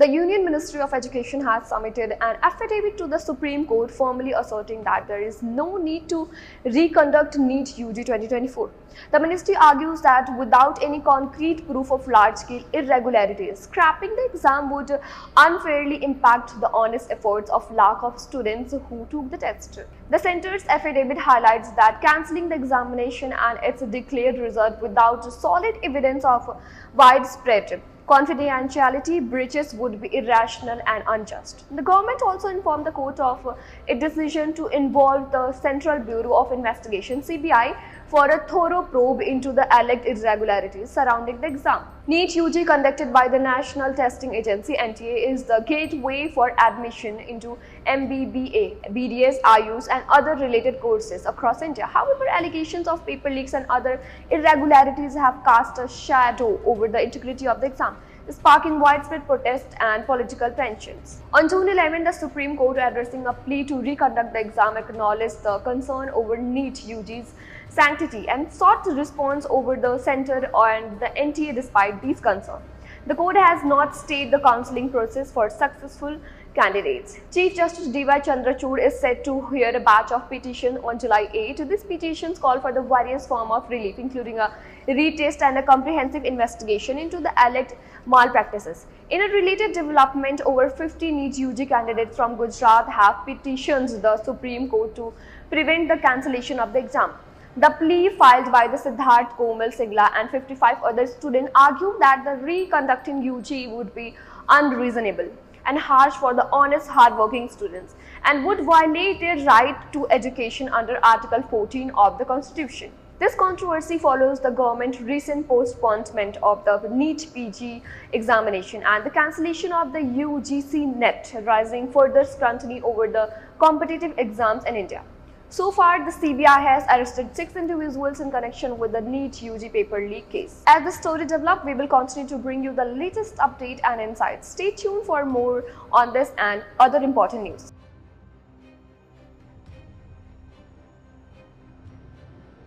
The Union Ministry of Education has submitted an affidavit to the Supreme Court formally asserting that there is no need to reconduct NEET UG 2024. The ministry argues that without any concrete proof of large-scale irregularities, scrapping the exam would unfairly impact the honest efforts of lakh of students who took the test. The center's affidavit highlights that cancelling the examination and its declared result without solid evidence of widespread confidentiality breaches would be irrational and unjust. The government also informed the court of its decision to involve the Central Bureau of Investigation (CBI) for a thorough probe into the alleged irregularities surrounding the exam. NEET UG, conducted by the National Testing Agency (NTA), is the gateway for admission into MBBA, BDS, IUs and other related courses across India. However, allegations of paper leaks and other irregularities have cast a shadow over the integrity of the exam, sparking widespread protest and political tensions. On June 11, the Supreme Court, addressing a plea to reconduct the exam, acknowledged the concern over NEET UG's sanctity and sought response over the centre and the NTA. Despite these concerns, the court has not stayed the counselling process for successful candidates. Chief Justice D.Y. Chandrachud is set to hear a batch of petitions on July 8. These petitions call for the various forms of relief, including a retest and a comprehensive investigation into the alleged malpractices. In a related development, over 50 NEET UG candidates from Gujarat have petitioned the Supreme Court to prevent the cancellation of the exam. The plea filed by the Siddharth Komal Sigla and 55 other students argued that the reconducting UG would be unreasonable and harsh for the honest, hard-working students and would violate their right to education under Article 14 of the Constitution. This controversy follows the government's recent postponement of the NEET PG examination and the cancellation of the UGC NET, raising further scrutiny over the competitive exams in India. So far, the CBI has arrested 6 individuals in connection with the NEET UG paper leak case. As the story develops, we will continue to bring you the latest update and insights. Stay tuned for more on this and other important news.